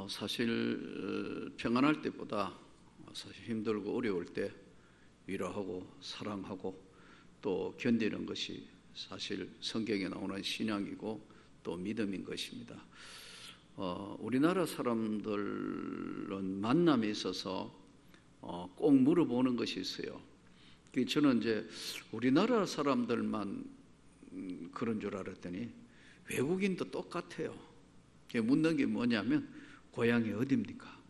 사실 평안할 때보다 사실 힘들고 어려울 때 위로하고 사랑하고 또 견디는 것이 사실 성경에 나오는 신앙이고 또 믿음인 것입니다. 우리나라 사람들은 만남에 있어서 꼭 물어보는 것이 있어요. 저는 이제 우리나라 사람들만 그런 줄 알았더니 외국인도 똑같아요. 묻는 게 뭐냐면 고향이 어디입니까?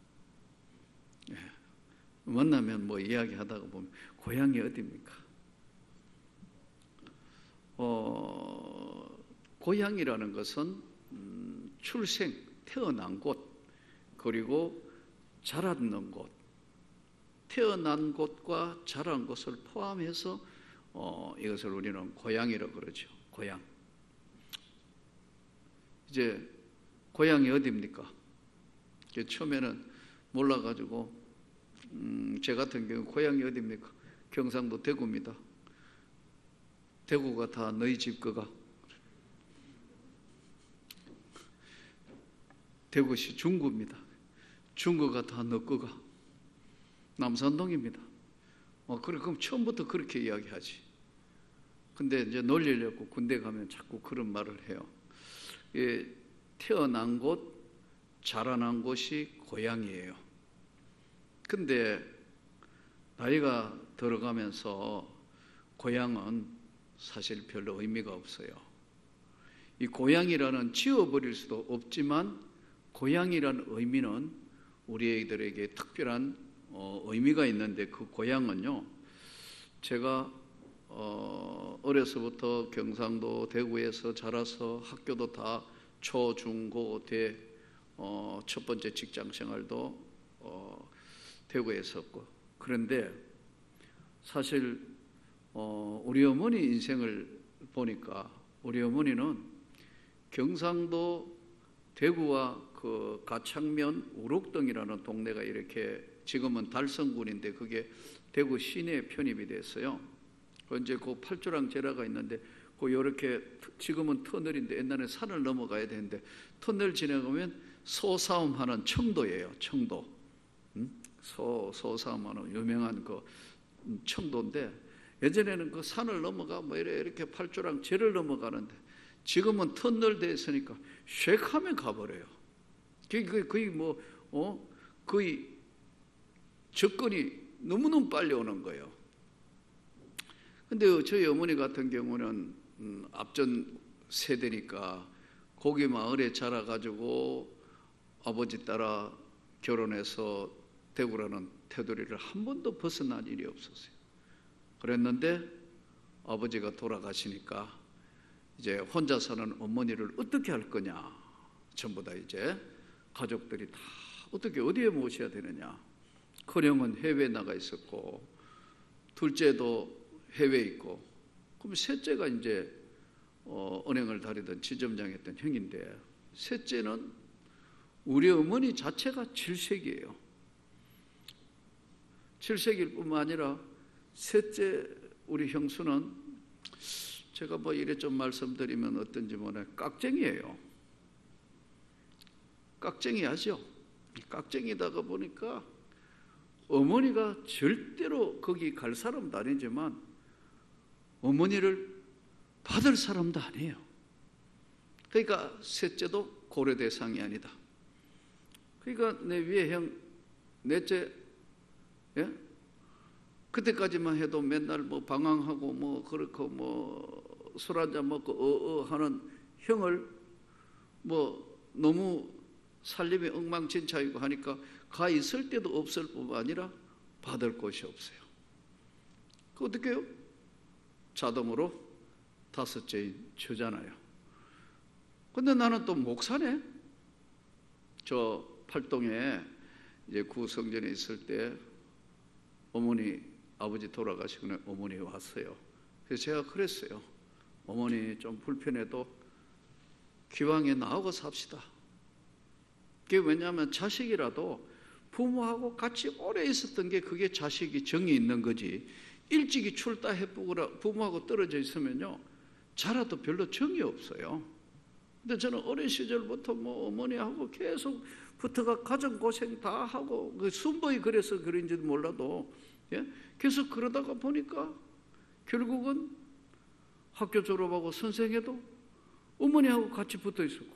만나면 뭐 이야기하다가 보면 고향이 어디입니까? 고향이라는 것은 출생, 태어난 곳, 그리고 자랐는 곳, 태어난 곳과 자란 곳을 포함해서 이것을 우리는 고향이라고 그러죠. 고향. 이제 고향이 어디입니까? 처음에는 몰라가지고 제 같은 경우 고향이 어디입니까? 경상도 대구입니다. 대구가 다 너희 집 거가? 대구시 중구입니다. 중구가 다 너 거가? 남산동입니다. 그래, 그럼 처음부터 그렇게 이야기하지. 근데 이제 놀리려고 군대 가면 자꾸 그런 말을 해요. 태어난 곳, 자라난 곳이 고향이에요. 근데 나이가 들어가면서 고향은 사실 별로 의미가 없어요. 이 고향이라는 지워버릴 수도 없지만 고향이라는 의미는 우리들에게 특별한 의미가 있는데, 그 고향은요, 제가 어려서부터 경상도 대구에서 자라서 학교도 다 초, 중, 고, 대, 첫 번째 직장 생활도 대구에 했었고, 그런데 사실 우리 어머니 인생을 보니까 우리 어머니는 경상도 대구와 그 가창면 우록동이라는 동네가 이렇게 지금은 달성군인데 그게 대구 시내에 편입이 됐어요. 이제 그 팔조랑 제라가 있는데 그 이렇게 지금은 터널인데 옛날에 산을 넘어가야 되는데 터널 지나가면 소싸움하는 청도예요. 청도. 소싸움하는 유명한 그 청도인데, 예전에는 그 산을 넘어가 뭐 이렇게 팔조랑 제를 넘어가는데 지금은 터널 돼 있으니까 쉑 하면 가버려요. 거의 거의 접근이 너무너무 빨리 오는 거예요. 근데 저희 어머니 같은 경우는 앞전 세대니까 거기 마을에 자라가지고 아버지 따라 결혼해서 대구라는 테두리를 한 번도 벗어난 일이 없었어요. 그랬는데 아버지가 돌아가시니까 이제 혼자 사는 어머니를 어떻게 할 거냐, 전부 다 이제 가족들이 다 어떻게 어디에 모셔야 되느냐. 큰형은 해외에 나가 있었고 둘째도 해외에 있고, 그럼 셋째가 이제 은행을 다니던 지점장 했던 형인데, 셋째는 우리 어머니 자체가 칠색이에요. 칠색일 뿐만 아니라 셋째 우리 형수는 제가 뭐 이래 좀 말씀드리면 어떤지 모르겠어요. 깍쟁이에요. 깍쟁이하죠. 깍쟁이다가 보니까 어머니가 절대로 거기 갈 사람도 아니지만 어머니를 받을 사람도 아니에요. 그러니까 셋째도 고려 대상이 아니다. 그러니까 내 위에 형 넷째, 그때까지만 해도 맨날 뭐 방황하고 뭐 그렇고 뭐 술 한잔 먹고 하는 형을 뭐 너무 살림이 엉망진창이고 하니까 가 있을 때도 없을 뿐만 아니라 받을 곳이 없어요. 그 어떻게 해요? 자동으로 다섯째인 저잖아요. 근데 나는 또 목사네. 저 팔동에 이제 구성전에 있을 때 어머니 아버지 돌아가시고 어머니 왔어요. 그래서 제가 그랬어요. 어머니 좀 불편해도 기왕에 나하고 삽시다. 그게 왜냐하면 자식이라도 부모하고 같이 오래 있었던 게 그게 자식이 정이 있는 거지, 일찍이 출가해보거나 부모하고 떨어져 있으면요 자라도 별로 정이 없어요. 근데 저는 어린 시절부터 뭐 어머니하고 계속 부터가 가정 고생 다 하고 그 순보이 그래서 그런지도 몰라도 계속 그러다가 보니까 결국은 학교 졸업하고 선생해도 어머니하고 같이 붙어 있었고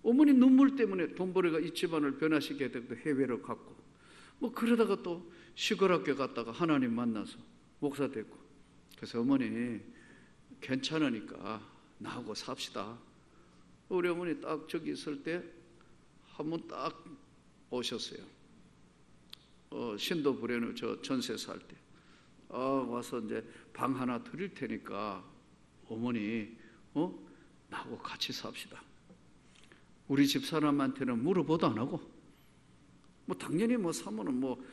어머니 눈물 때문에 돈벌이가 이 집안을 변화시켜야 되고 해외로 갔고 뭐 그러다가 또 시골 학교 갔다가 하나님 만나서 목사 됐고 그래서 어머니 괜찮으니까 나하고 삽시다. 우리 어머니 딱 저기 있을 때 한 번 딱 오셨어요. 신도 부려는 저 전세 살 때 와서 이제 방 하나 드릴 테니까 어머니 나하고 같이 삽시다. 우리 집 사람한테는 물어보도 안 하고 뭐 당연히 뭐 사모는 뭐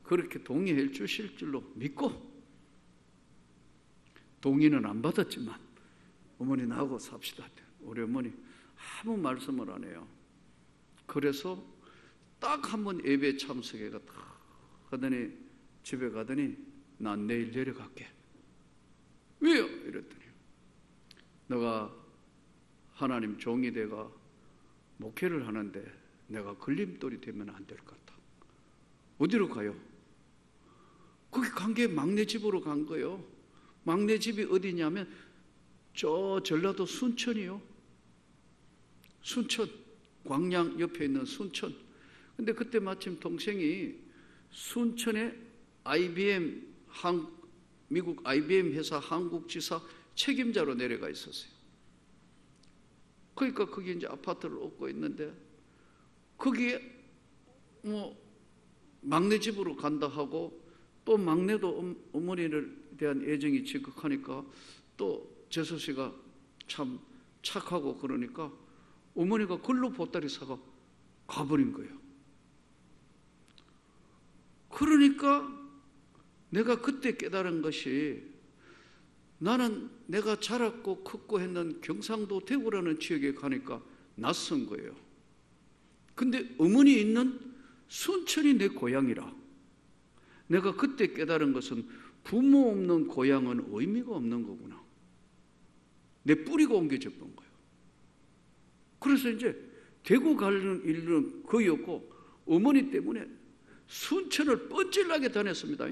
그렇게 동의해 주실 줄로 믿고 동의는 안 받았지만 어머니 나하고 삽시다. 우리 어머니 아무 말씀을 안 해요. 그래서 딱 한 번 예배 참석해가 딱 하더니 집에 가더니 난 내일 내려갈게. 왜요? 이랬더니 너가 하나님 종이 돼가 목회를 하는데 내가 걸림돌이 되면 안 될 것 같아. 어디로 가요? 거기 간 게 막내 집으로 간 거예요. 막내 집이 어디냐면 저 전라도 순천이요. 순천 광양 옆에 있는 순천. 근데 그때 마침 동생이 순천에 미국 IBM 회사 한국지사 책임자로 내려가 있었어요. 그러니까 거기 이제 아파트를 얻고 있는데 거기에 뭐 막내 집으로 간다 하고 또 막내도 어머니를 대한 애정이 지극하니까 또 재수 씨가 참 착하고 그러니까 어머니가 글로 보따리 사가 가버린 거예요. 그러니까 내가 그때 깨달은 것이 나는 내가 자랐고 컸고 했는 경상도 대구라는 지역에 가니까 낯선 거예요. 근데 어머니 있는 순천이 내 고향이라 내가 그때 깨달은 것은 부모 없는 고향은 의미가 없는 거구나. 내 뿌리가 옮겨져 본 거예요. 그래서 이제 대구 가는 일은 거의 없고 어머니 때문에 순천을 뻔질나게 다녔습니다.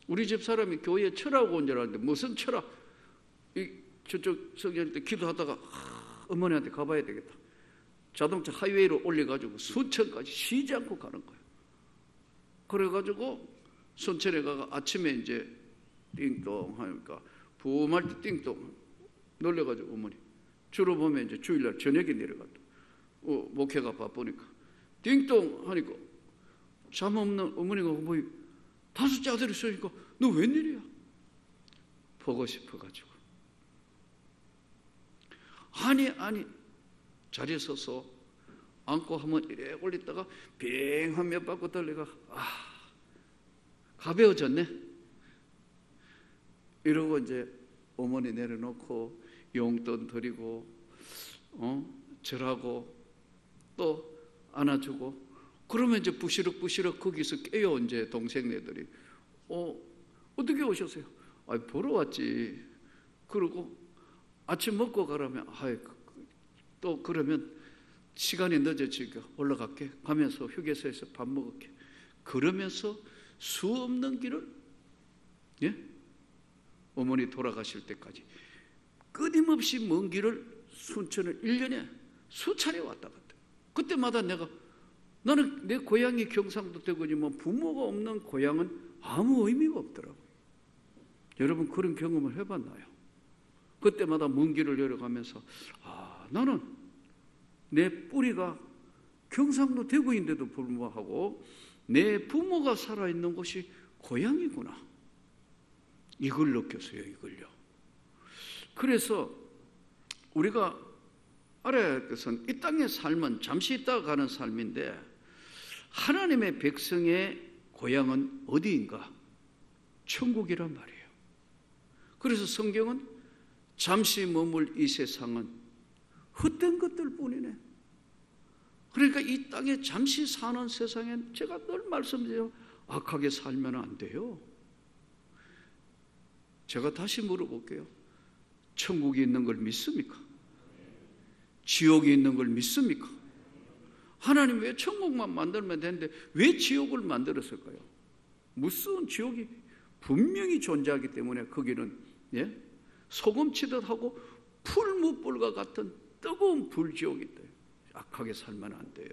우리 집 사람이 교회에 철학 온 줄 알았는데 무슨 철학? 저쪽 성경 때 기도하다가 어머니한테 가봐야 되겠다. 자동차 하이웨이로 올려가지고 순천까지 쉬지 않고 가는 거예요. 그래가지고 순천에 가가 아침에 이제 띵동 하니까 부음할 때 띵동 놀려가지고 어머니 주로 보면 이제 주일날 저녁에 내려갔다. 목회가 바쁘니까 띵동 하니까 잠 없는 어머니가 뭐 5째 아들이 있으니까 너 웬일이야? 보고 싶어가지고 아니 자리에 서서 안고 한번 이래 올리다가 빙 한 몇 바퀴 돌리가 가벼워졌네 이러고 이제 어머니 내려놓고 용돈 드리고 절하고 또 안아주고 그러면 이제 부시럭부시럭 거기서 깨요. 이제 동생네들이 어떻게 오셨어요? 보러 왔지. 그러고 아침 먹고 가라면 또 그러면 시간이 늦어지니까 올라갈게 가면서 휴게소에서 밥 먹을게. 그러면서 수 없는 길을 어머니 돌아가실 때까지 끊임없이 먼 길을 순천을 1년에 수차례 왔다 갔다. 그때마다 나는 내 고향이 경상도 대구지만 부모가 없는 고향은 아무 의미가 없더라고요. 여러분 그런 경험을 해봤나요? 그때마다 먼 길을 내려가면서 나는 내 뿌리가 경상도 대구인데도 불구하고 내 부모가 살아있는 곳이 고향이구나. 이걸 느꼈어요. 이걸요. 그래서 우리가 알아야 할 것은 이 땅의 삶은 잠시 있다가 가는 삶인데 하나님의 백성의 고향은 어디인가? 천국이란 말이에요. 그래서 성경은 잠시 머물 이 세상은 헛된 것들 뿐이네. 그러니까 이 땅에 잠시 사는 세상엔 제가 늘 말씀드려요. 악하게 살면 안 돼요. 제가 다시 물어볼게요. 천국이 있는 걸 믿습니까? 지옥이 있는 걸 믿습니까? 하나님 왜 천국만 만들면 되는데 왜 지옥을 만들었을까요? 무서운 지옥이 분명히 존재하기 때문에 거기는 소금치듯 하고 풀무불과 같은 뜨거운 불지옥인데 악하게 살면 안 돼요.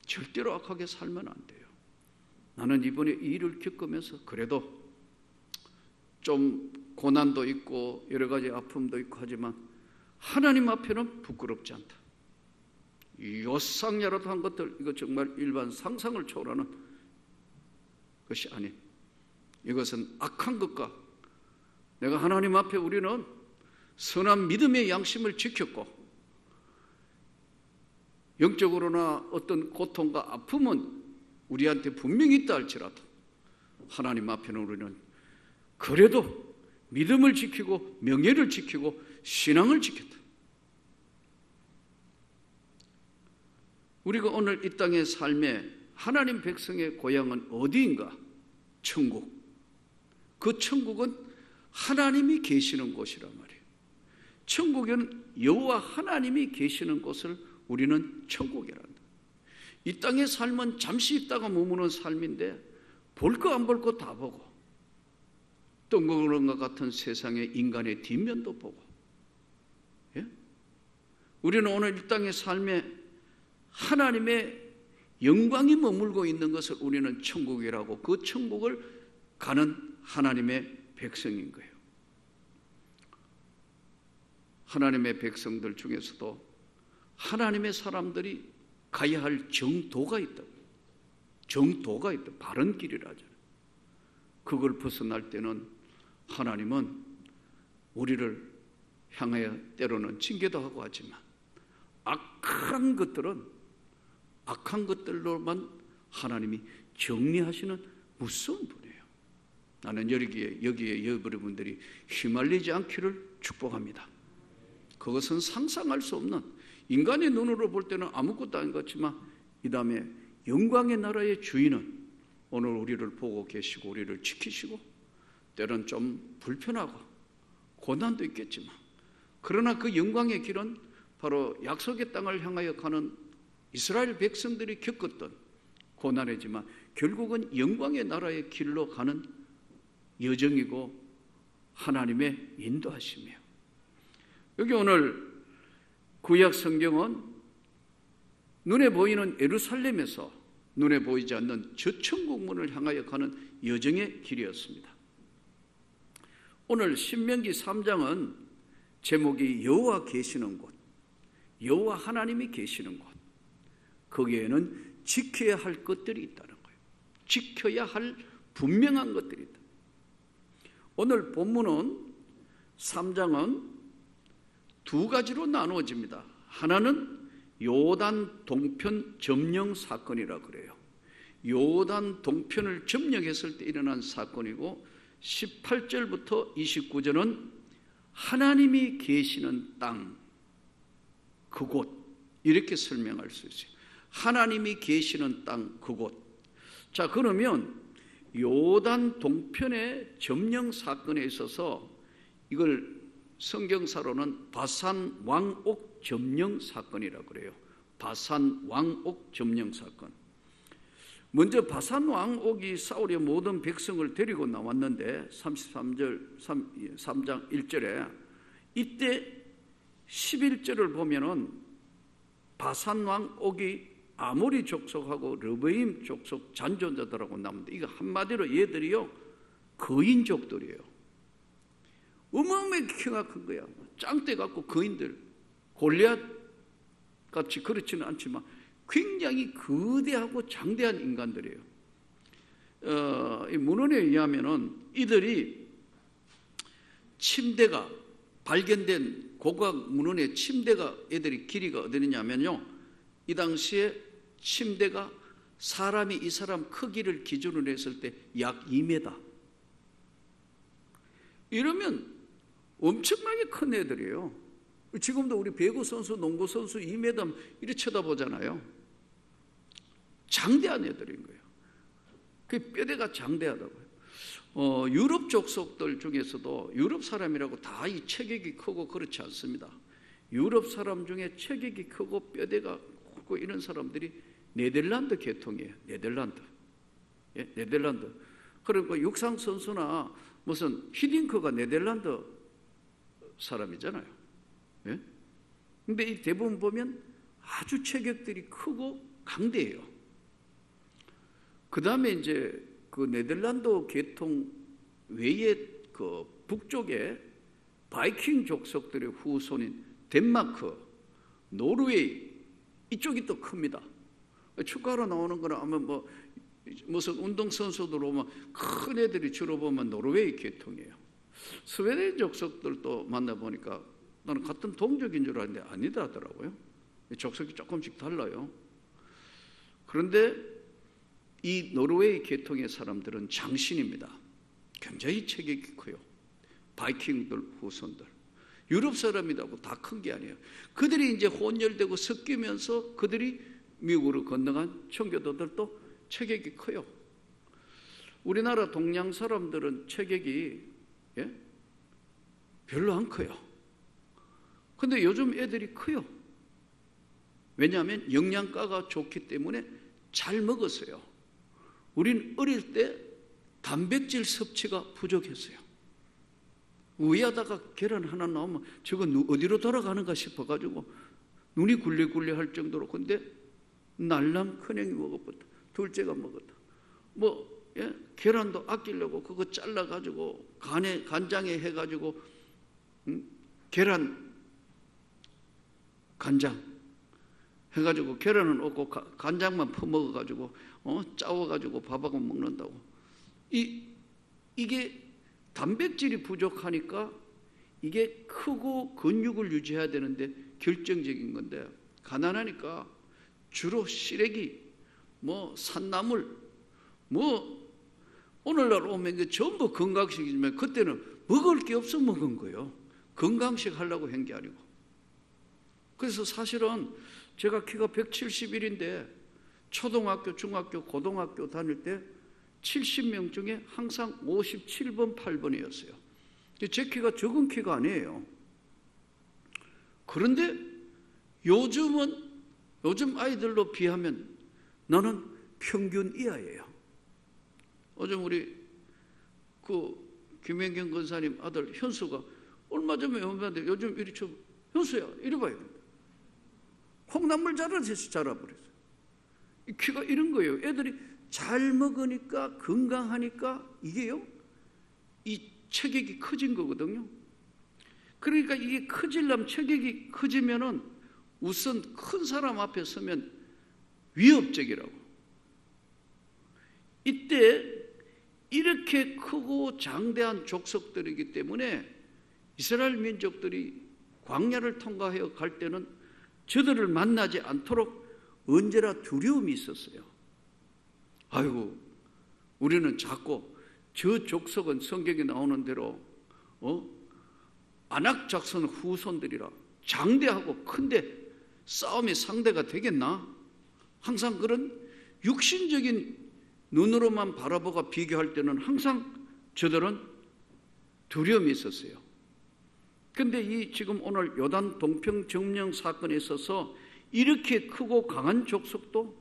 절대로 악하게 살면 안 돼요. 나는 이번에 이 일을 겪으면서 그래도 좀 고난도 있고 여러 가지 아픔도 있고 하지만 하나님 앞에는 부끄럽지 않다. 요상야라도 한 것들, 이거 정말 일반 상상을 초월하는 것이 아닌, 이것은 악한 것과 내가 하나님 앞에 우리는 선한 믿음의 양심을 지켰고 영적으로나 어떤 고통과 아픔은 우리한테 분명히 있다 할지라도 하나님 앞에는 우리는 그래도 믿음을 지키고 명예를 지키고 신앙을 지켰다. 우리가 오늘 이 땅의 삶에 하나님 백성의 고향은 어디인가? 천국. 그 천국은 하나님이 계시는 곳이란 말이에요. 천국에는 여호와 하나님이 계시는 곳을 우리는 천국이란다. 이 땅의 삶은 잠시 있다가 머무는 삶인데 볼 거 안 볼 거 다 보고 뜬구름 같은 세상의 인간의 뒷면도 보고, 우리는 오늘 이 땅의 삶에 하나님의 영광이 머물고 있는 것을 우리는 천국이라고, 그 천국을 가는 하나님의 백성인 거예요. 하나님의 백성들 중에서도 하나님의 사람들이 가야 할 정도가 있다. 정도가 있다. 바른 길이라 하잖아요. 그걸 벗어날 때는 하나님은 우리를 향하여 때로는 징계도 하고 하지만 악한 것들로만 하나님이 정리하시는 무서운 분이에요. 나는 여기에 여러분들이 휘말리지 않기를 축복합니다. 그것은 상상할 수 없는, 인간의 눈으로 볼 때는 아무것도 아닌 것 같지만 이 다음에 영광의 나라의 주인은 오늘 우리를 보고 계시고 우리를 지키시고 때론 좀 불편하고 고난도 있겠지만, 그러나 그 영광의 길은 바로 약속의 땅을 향하여 가는 이스라엘 백성들이 겪었던 고난이지만 결국은 영광의 나라의 길로 가는 여정이고 하나님의 인도하심이에요. 여기 오늘 구약 성경은 눈에 보이는 예루살렘에서 눈에 보이지 않는 저 천국문을 향하여 가는 여정의 길이었습니다. 오늘 신명기 3장은 제목이 여호와 계시는 곳, 여호와 하나님이 계시는 곳, 거기에는 지켜야 할 것들이 있다는 거예요. 지켜야 할 분명한 것들이 있다. 오늘 본문은 3장은 두 가지로 나누어집니다. 하나는 요단 동편 점령 사건이라 그래요. 요단 동편을 점령했을 때 일어난 사건이고, 18절부터 29절은 하나님이 계시는 땅, 그곳, 이렇게 설명할 수 있어요. 하나님이 계시는 땅, 그곳. 자, 그러면 요단 동편의 점령 사건에 있어서 이걸 성경사로는 바산 왕옥 점령 사건이라고 그래요. 바산 왕옥 점령 사건. 먼저 바산 왕옥이 사울의 모든 백성을 데리고 나왔는데 3장 1절에 이때 11절을 보면은 바산 왕옥이 아모리 족속하고 르베임 족속 잔존자들하고 나오는데, 이거 한마디로 얘들이요 거인족들이에요. 어마어마하게 키가 큰 거야. 짱대 같고 거인들, 골리앗 같이 그렇지는 않지만 굉장히 거대하고 장대한 인간들이에요. 이 문헌에 의하면은 이들이 침대가 발견된 고고학 문헌의 침대가 애들이 길이가 어디냐면요, 이 당시에 침대가 사람이 이 사람 크기를 기준으로 했을 때 약 2m, 이러면 엄청나게 큰 애들이에요. 지금도 우리 배구 선수, 농구 선수 2m 이렇게 쳐다보잖아요. 장대한 애들인 거예요. 그 뼈대가 장대하다고요. 유럽 족속들 중에서도 유럽 사람이라고 다 이 체격이 크고 그렇지 않습니다. 유럽 사람 중에 체격이 크고 뼈대가 그리고 이런 사람들이 네덜란드 계통이에요. 네덜란드. 예? 네덜란드. 그리고 육상 선수나 무슨 히딩크가 네덜란드 사람이잖아요. 예? 근데 이 대부분 보면 아주 체격들이 크고 강대해요. 그 다음에 이제 그 네덜란드 계통 외에 그 북쪽에 바이킹 족속들의 후손인 덴마크, 노르웨이 이쪽이 또 큽니다. 축구하러 나오는 거는 아마 뭐 무슨 운동선수들 오면 큰 애들이 주로 보면 노르웨이 계통이에요. 스웨덴 족속들도 만나보니까 나는 같은 동족인 줄 알았는데 아니다 하더라고요. 족속이 조금씩 달라요. 그런데 이 노르웨이 계통의 사람들은 장신입니다. 굉장히 체격이 커요. 바이킹들 후손들. 유럽 사람이라고 다 큰 게 아니에요. 그들이 이제 혼혈되고 섞이면서 그들이 미국으로 건너간 청교도들도 체격이 커요. 우리나라 동양 사람들은 체격이 별로 안 커요. 근데 요즘 애들이 커요. 왜냐하면 영양가가 좋기 때문에 잘 먹었어요. 우린 어릴 때 단백질 섭취가 부족했어요. 위에다가 계란 하나 나오면 저거 어디로 돌아가는가 싶어가지고 눈이 굴리굴리 할 정도로. 근데 날람 큰형이 먹었다. 둘째가 먹었다. 계란도 아끼려고 그거 잘라가지고 간장에 해가지고 계란 간장 해가지고 계란은 없고 간장만 퍼먹어가지고 짜워가지고 밥하고 먹는다고. 이게 단백질이 부족하니까 이게 크고 근육을 유지해야 되는데 결정적인 건데 가난하니까 주로 시래기, 산나물, 오늘날 오면 이게 전부 건강식이지만 그때는 먹을 게 없어 먹은 거예요. 건강식 하려고 한 게 아니고. 그래서 사실은 제가 키가 171인데 초등학교, 중학교, 고등학교 다닐 때 70명 중에 항상 57번, 8번이었어요. 제 키가 적은 키가 아니에요. 그런데 요즘 아이들로 비하면 나는 평균 이하예요. 요즘 우리 김현경 권사님 아들 현수가 얼마 전에 오는데 요즘 이리 쳐 현수야 이리 봐야 된다. 콩나물 자라듯이 자라버렸어요. 키가 이런 거예요. 애들이 잘 먹으니까 건강하니까 이게요 이 체격이 커진 거거든요. 그러니까 이게 커지려면 체격이 커지면은 우선 큰 사람 앞에 서면 위협적이라고. 이때 이렇게 크고 장대한 족속들이기 때문에 이스라엘 민족들이 광야를 통과하여 갈 때는 저들을 만나지 않도록 언제나 두려움이 있었어요. 아이고, 우리는 자꾸 저 족속은 성경에 나오는 대로 아낙 작선 후손들이라 장대하고 큰데 싸움의 상대가 되겠나? 항상 그런 육신적인 눈으로만 바라보고 비교할 때는 항상 저들은 두려움이 있었어요. 그런데 지금 오늘 요단 동평 점령 사건에 있어서 이렇게 크고 강한 족속도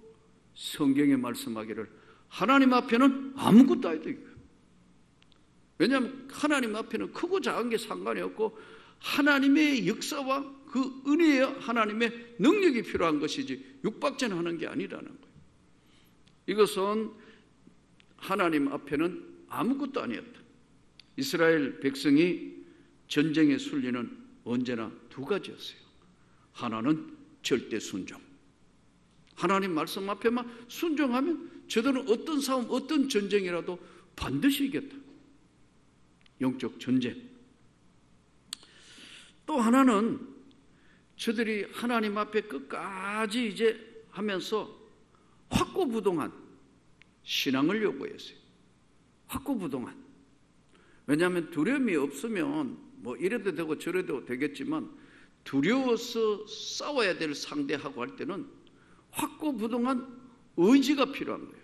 성경에 말씀하기를 하나님 앞에는 아무것도 아니다. 왜냐하면 하나님 앞에는 크고 작은 게 상관이 없고 하나님의 역사와 그 은혜의 하나님의 능력이 필요한 것이지 육박전하는 게 아니라는 거예요. 이것은 하나님 앞에는 아무것도 아니었다. 이스라엘 백성이 전쟁의 순리는 언제나 두 가지였어요. 하나는 절대 순종. 하나님 말씀 앞에만 순종하면 저들은 어떤 싸움, 어떤 전쟁이라도 반드시 이겼다. 영적 전쟁. 또 하나는 저들이 하나님 앞에 끝까지 이제 하면서 확고부동한 신앙을 요구했어요. 확고부동한. 왜냐하면 두려움이 없으면 이래도 되고 저래도 되겠지만 두려워서 싸워야 될 상대하고 할 때는 확고부동한 의지가 필요한 거예요.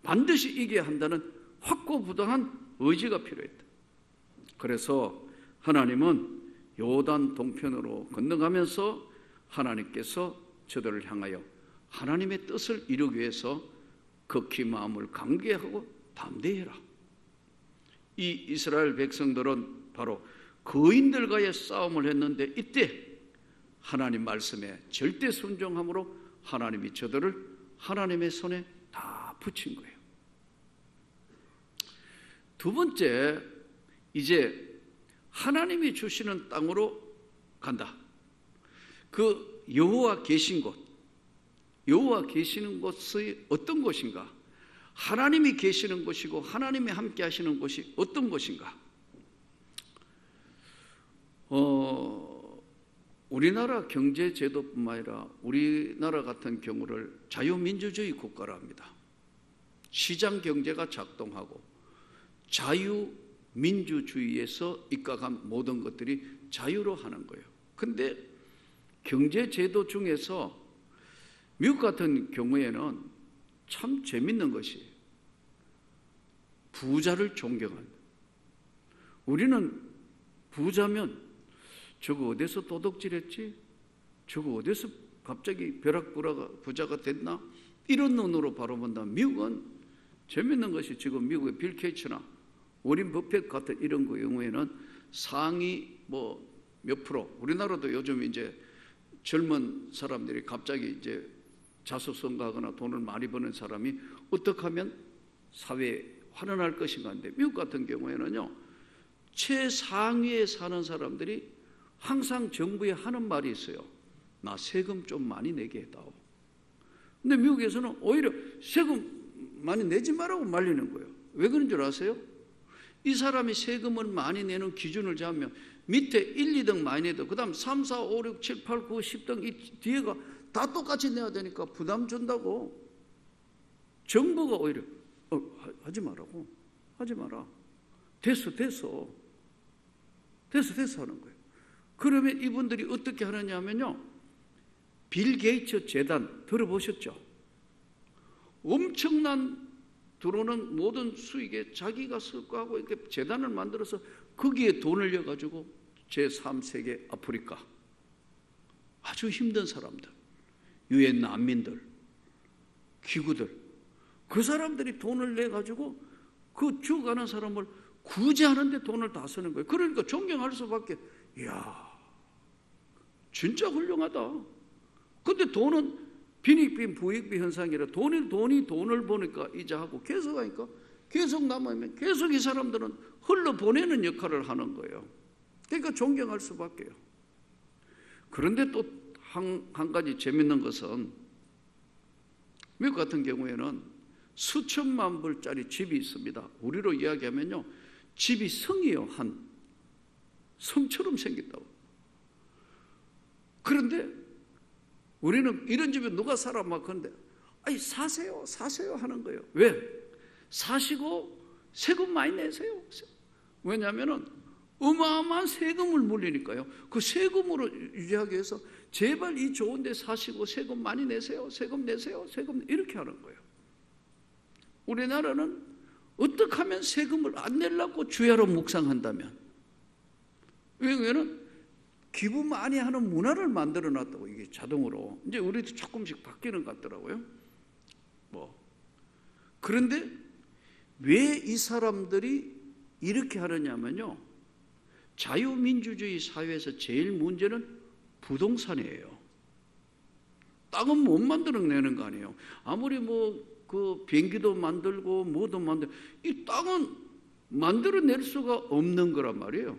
반드시 이겨야 한다는 확고부동한 의지가 필요했다. 그래서 하나님은 요단 동편으로 건너가면서 하나님께서 저들을 향하여 하나님의 뜻을 이루기 위해서 극히 마음을 강개하고 담대해라. 이 이스라엘 백성들은 바로 거인들과의 싸움을 했는데 이때 하나님 말씀에 절대 순종함으로 하나님이 저들을 하나님의 손에 다 붙인 거예요. 두 번째, 이제 하나님이 주시는 땅으로 간다. 그 여호와 계신 곳, 여호와 계시는 곳이 어떤 곳인가? 하나님이 계시는 곳이고 하나님이 함께 하시는 곳이 어떤 곳인가? 우리나라 경제 제도뿐만 아니라 우리나라 같은 경우를 자유민주주의 국가라 합니다. 시장 경제가 작동하고 자유민주주의에서 입각한 모든 것들이 자유로 하는 거예요. 근데 경제 제도 중에서 미국 같은 경우에는 참 재밌는 것이 부자를 존경한다. 우리는 부자면 저거 어디서 도둑질했지? 저거 어디서 갑자기 벼락부자가 됐나? 이런 눈으로 바라본다. 미국은 재밌는 것이 지금 미국의 빌 게이츠나 워린 버핏 같은 이런 경우에는 상위 몇 프로, 우리나라도 요즘 이제 젊은 사람들이 갑자기 이제 자수성가하거나 돈을 많이 버는 사람이 어떻게 하면 사회에 환원할 것인가 하는데, 미국 같은 경우에는요, 최상위에 사는 사람들이 항상 정부에 하는 말이 있어요. 나 세금 좀 많이 내게 해다오. 근데 미국에서는 오히려 세금 많이 내지 말라고 말리는 거예요. 왜 그런 줄 아세요? 이 사람이 세금을 많이 내는 기준을 잡으면 밑에 1, 2등 많이 내도 그 다음 3, 4, 5, 6, 7, 8, 9, 10등 이 뒤에가 다 똑같이 내야 되니까 부담 준다고 정부가 오히려 하지 말라고, 하지 마라, 됐어 하는 거예요. 그러면 이분들이 어떻게 하느냐 하면요, 빌 게이츠 재단 들어보셨죠? 엄청난 들어오는 모든 수익에 자기가 쓸거하고 이렇게 재단을 만들어서 거기에 돈을 넣어가지고 제3세계 아프리카 아주 힘든 사람들, 유엔 난민들, 기구들, 그 사람들이 돈을 내가지고 그 죽어가는 사람을 구제하는데 돈을 다 쓰는 거예요. 그러니까 존경할 수밖에. 이야, 진짜 훌륭하다. 근데 돈은 빈익빈 부익비 현상이라 돈을 보니까 이자하고 계속 하니까 계속 남으면 계속 이 사람들은 흘러보내는 역할을 하는 거예요. 그러니까 존경할 수밖에요. 그런데 또 한 가지 재밌는 것은 미국 같은 경우에는 수천만 불짜리 집이 있습니다. 우리로 이야기하면요, 집이 성이에요. 한 성처럼 생겼다고. 그런데 우리는 이런 집에 누가 살아 막 그런데 아니 사세요 하는 거예요. 왜? 사시고 세금 많이 내세요. 왜냐하면 어마어마한 세금을 물리니까요. 그 세금으로 유지하기 위해서 제발 이 좋은 데 사시고 세금 많이 내세요. 세금 내세요. 세금 이렇게 하는 거예요. 우리나라는 어떻게 하면 세금을 안 내려고 주야로 묵상한다면, 왜냐하면 기부 많이 하는 문화를 만들어 놨다고. 이게 자동으로 이제 우리도 조금씩 바뀌는 것 같더라고요. 그런데 왜 이 사람들이 이렇게 하느냐면요, 자유민주주의 사회에서 제일 문제는 부동산이에요. 땅은 못 만들어내는 거 아니에요. 아무리 그 비행기도 만들고 뭐도 만들고 이 땅은 만들어낼 수가 없는 거란 말이에요.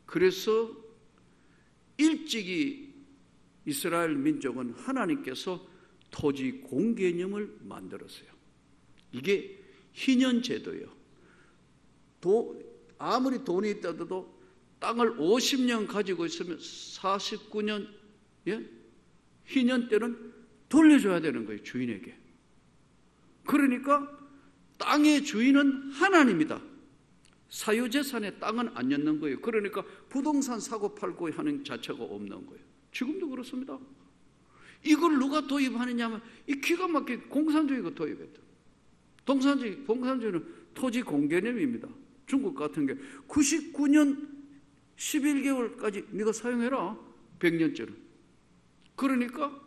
그래서 일찍이 이스라엘 민족은 하나님께서 토지 공개념을 만들었어요. 이게 희년제도예요. 아무리 돈이 있다도 땅을 50년 가지고 있으면 49년 희년 때는 돌려줘야 되는 거예요, 주인에게. 그러니까 땅의 주인은 하나님이다. 사유재산에 땅은 안 엮는 거예요. 그러니까 부동산 사고 팔고 하는 자체가 없는 거예요. 지금도 그렇습니다. 이걸 누가 도입하느냐 하면 이 기가 막히게 공산주의가 도입했다. 공산주의는 토지 공개념입니다. 중국 같은 게 99년 11개월까지 네가 사용해라. 100년째로. 그러니까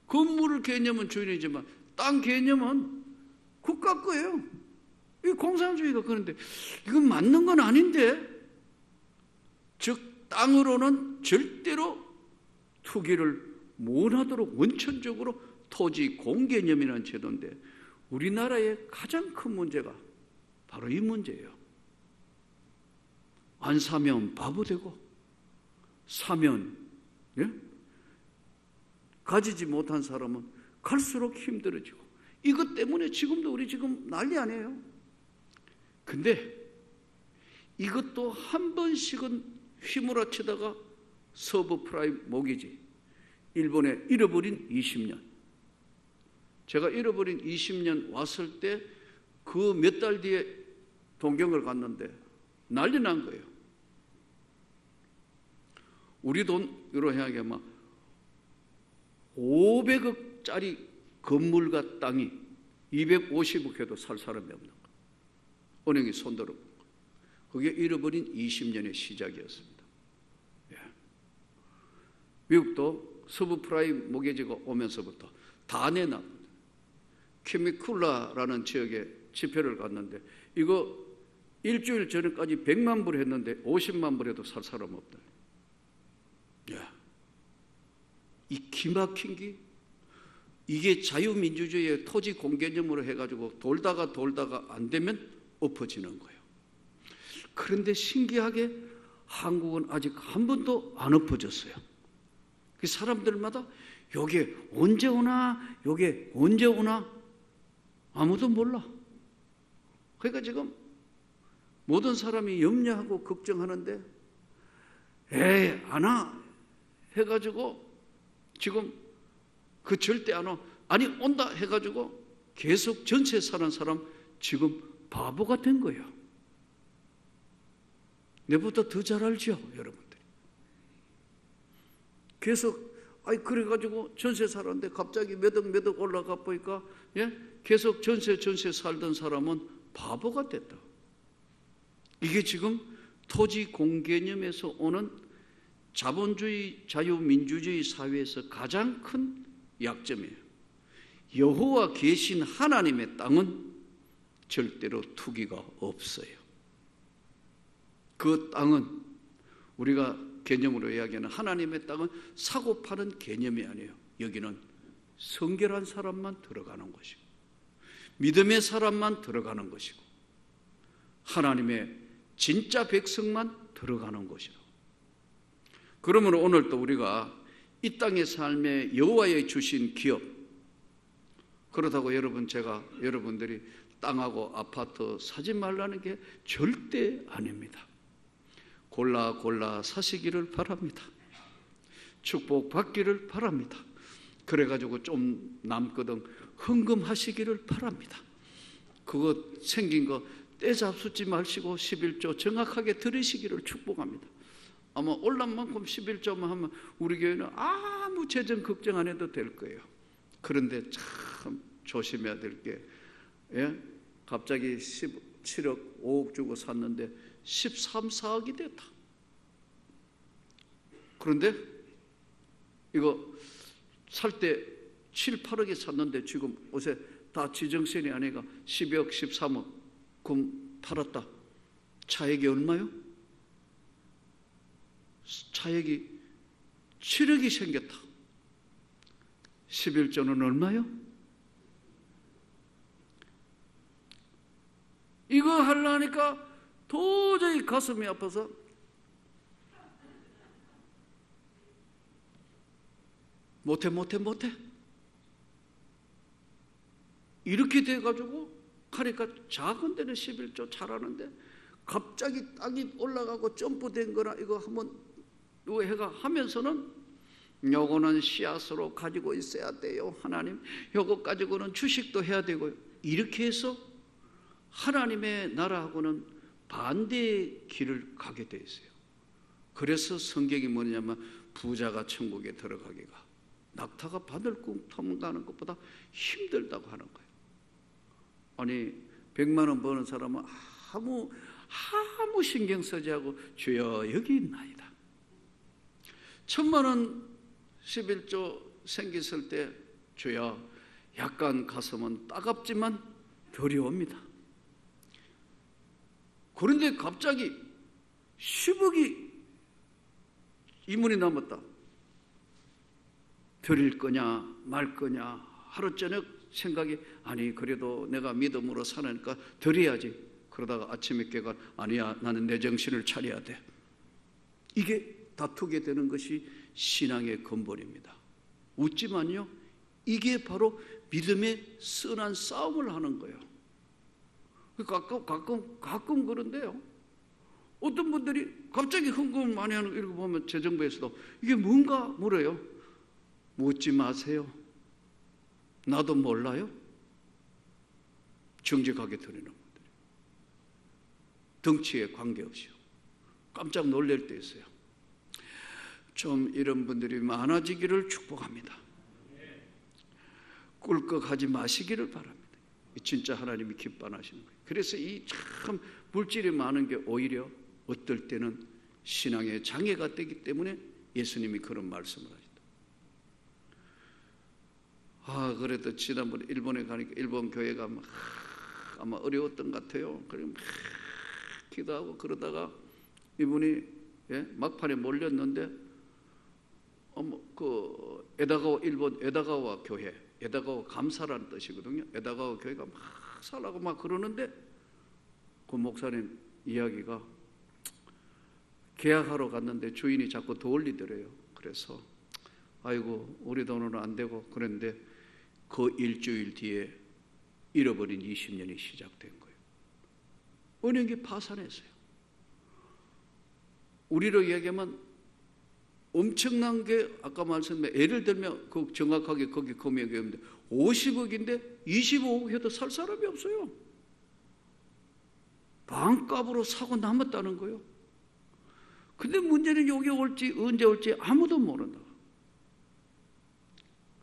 건물 개념은 주인이지만 땅 개념은 국가 거예요. 이 공산주의가. 그런데 이건 맞는 건 아닌데, 즉 땅으로는 절대로 투기를 못하도록 원천적으로 토지 공개념이라는 제도인데, 우리나라의 가장 큰 문제가 바로 이 문제예요. 안 사면 바보 되고, 사면 가지지 못한 사람은 갈수록 힘들어지고, 이것 때문에 지금도 우리 지금 난리 아니에요. 근데 이것도 한 번씩은 휘몰아치다가 서브프라임 모기지, 일본에 잃어버린 20년. 제가 잃어버린 20년 왔을 때 그 몇 달 뒤에 동경을 갔는데 난리 난 거예요. 우리 돈으로 해야 막 500억짜리 건물과 땅이 250억 해도 살 사람이 없는 거예요. 은행이 손들어 본 거예요. 그게 잃어버린 20년의 시작이었습니다. 예. 미국도 서브프라임 모기지가 오면서부터 다 내놨거든요. 케미쿨라라는 지역에 집회를 갔는데 이거 일주일 전에까지 100만 불 했는데 50만 불 해도 살 사람 없다. 야, 이 기막힌 이게 자유민주주의의 토지 공개념으로 해가지고 돌다가 안 되면 엎어지는 거예요. 그런데 신기하게 한국은 아직 한 번도 안 엎어졌어요. 그 사람들마다 요게 언제 오나, 요게 언제 오나 아무도 몰라. 그러니까 지금 모든 사람이 염려하고 걱정하는데 에이 안 와 해가지고 지금 그 절대 안 와, 아니 온다 해가지고 계속 전세 사는 사람 지금 바보가 된 거예요. 내보다 더 잘 알죠, 여러분들이. 계속 그래가지고 전세 살았는데 갑자기 몇 억 올라가 보니까 계속 전세 살던 사람은 바보가 됐다. 이게 지금 토지 공개념에서 오는 자본주의, 자유민주주의 사회에서 가장 큰 약점이에요. 여호와 계신 하나님의 땅은 절대로 투기가 없어요. 그 땅은 우리가 개념으로 이야기하는 하나님의 땅은 사고 파는 개념이 아니에요. 여기는 성결한 사람만 들어가는 것이고 믿음의 사람만 들어가는 것이고 하나님의 진짜 백성만 들어가는 것이라고. 그러므로 오늘도 우리가 이 땅의 삶에 여호와의 주신 기업, 그렇다고 제가 여러분들이 땅하고 아파트 사지 말라는 게 절대 아닙니다. 골라 사시기를 바랍니다. 축복받기를 바랍니다. 그래가지고 좀 남거든 헌금하시기를 바랍니다. 그거 생긴 거 떼잡수지 마시고 11조 정확하게 들으시기를 축복합니다. 아마 올란 만큼 11조만 하면 우리 교회는 아무 재정 걱정 안 해도 될 거예요. 그런데 참 조심해야 될 게, 갑자기 17억 5억 주고 샀는데 13, 4억이 됐다. 그런데 이거 살 때 7, 8억에 샀는데 지금 옷에 다 지정세이 아니가 12억, 13억 그럼 팔았다. 차액이 얼마요? 차액이 7억이 생겼다. 11조는 얼마요? 이거 하려니까 도저히 가슴이 아파서 못해 이렇게 돼가지고 하니까 작은 데는 11조 잘하는데 갑자기 땅이 올라가고 점프된 거나 이거 한번 이거 해가 하면서는 요거는 씨앗으로 가지고 있어야 돼요. 하나님 요거 가지고는 주식도 해야 되고요. 이렇게 해서 하나님의 나라하고는 반대의 길을 가게 돼 있어요. 그래서 성경이 뭐냐면 부자가 천국에 들어가기가 낙타가 바늘꿈 터가는 것보다 힘들다고 하는 거예요. 아니 100만 원 버는 사람은 아무 신경 쓰지 않고 주여 여기 있나이다. 1000만 원 11조 생겼을 때 주야 약간 가슴은 따갑지만 별이 옵니다. 그런데 갑자기 10억이 이문이 남았다. 별일 거냐 말 거냐 하루 저녁 생각이 아니 그래도 내가 믿음으로 사니까 드려야지. 그러다가 아침에 깨가 아니야 나는 내 정신을 차려야 돼. 이게 다투게 되는 것이 신앙의 근본입니다. 웃지만요 이게 바로 믿음의 선한 싸움을 하는 거예요. 가끔 그런데요 어떤 분들이 갑자기 헌금 많이 하는 거 읽어보면 재정부에서도 이게 뭔가 물어요. 묻지 마세요. 나도 몰라요. 정직하게 드리는 분들이 덩치에 관계없이요. 깜짝 놀랄 때 있어요. 좀 이런 분들이 많아지기를 축복합니다. 꿀꺽하지 마시기를 바랍니다. 진짜 하나님이 기뻐하시는 거예요. 그래서 이 참 물질이 많은 게 오히려 어떨 때는 신앙의 장애가 되기 때문에 예수님이 그런 말씀을 하셨다. 그래도 지난번에 일본에 가니까 일본 교회가 아마 어려웠던 것 같아요. 그리고 막 기도하고 그러다가 이분이 막판에 몰렸는데 그 에다가와 일본 에다가와 교회, 에다가와 감사라는 뜻이거든요. 에다가와 교회가 막 살라고 막 그러는데 그 목사님 이야기가 계약하러 갔는데 주인이 자꾸 더 올리더래요. 그래서 아이고 우리 돈으로 안 되고 그런데 그 일주일 뒤에 잃어버린 20년이 시작된 거예요. 은행이 파산했어요. 우리로 이야기하면 엄청난 게 아까 말씀드린 예를 들면 그 정확하게 거기 금액이 없는데 50억인데 25억 해도 살 사람이 없어요. 반값으로 사고 남았다는 거예요. 근데 문제는 여기 올지 언제 올지 아무도 모른다.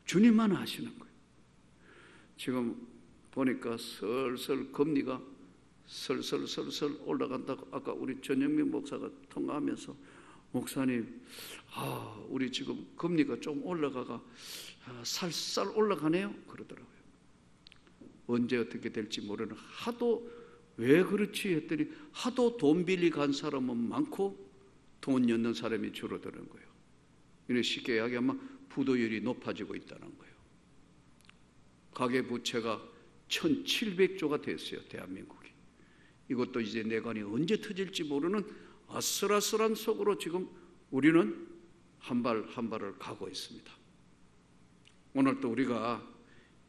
주님만 아시는 거예요. 지금 보니까 슬슬 금리가 슬슬 올라간다고 아까 우리 전영민 목사가 통화하면서 목사님 우리 지금 금리가 좀 올라가가 살살 올라가네요 그러더라고요. 언제 어떻게 될지 모르는 하도 왜 그렇지 했더니 하도 돈 빌리 간 사람은 많고 돈 였는 사람이 줄어드는 거예요. 이렇게 쉽게 이야기하면 부도율이 높아지고 있다는 거예요. 가계부채가 1700조가 됐어요. 대한민국이. 이것도 이제 내관이 언제 터질지 모르는 아슬아슬한 속으로 지금 우리는 한 발 한 발을 가고 있습니다. 오늘 또 우리가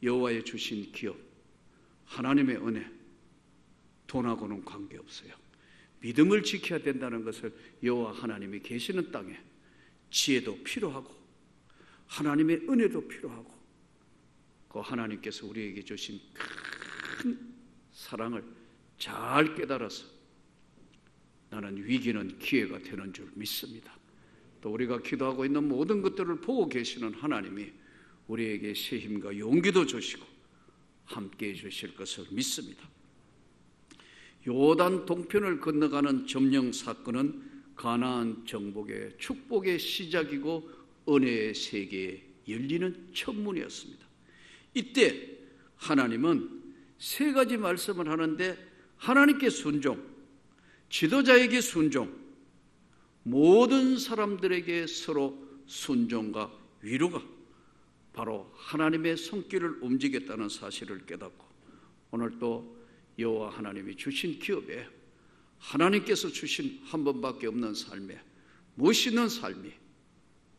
여호와의 주신 기업 하나님의 은혜 돈하고는 관계없어요. 믿음을 지켜야 된다는 것을 여호와 하나님이 계시는 땅에 지혜도 필요하고 하나님의 은혜도 필요하고 그 하나님께서 우리에게 주신 큰 사랑을 잘 깨달아서 나는 위기는 기회가 되는 줄 믿습니다. 또 우리가 기도하고 있는 모든 것들을 보고 계시는 하나님이 우리에게 새 힘과 용기도 주시고 함께해 주실 것을 믿습니다. 요단 동편을 건너가는 점령 사건은 가나안 정복의 축복의 시작이고 은혜의 세계에 열리는 첫문이었습니다. 이때 하나님은 세 가지 말씀을 하는데 하나님께 순종, 지도자에게 순종, 모든 사람들에게 서로 순종과 위로가 바로 하나님의 손길을 움직였다는 사실을 깨닫고 오늘 또 여호와 하나님이 주신 기업에 하나님께서 주신 한 번밖에 없는 삶에 멋있는 삶이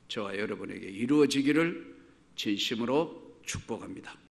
저와 여러분에게 이루어지기를 진심으로 축복합니다.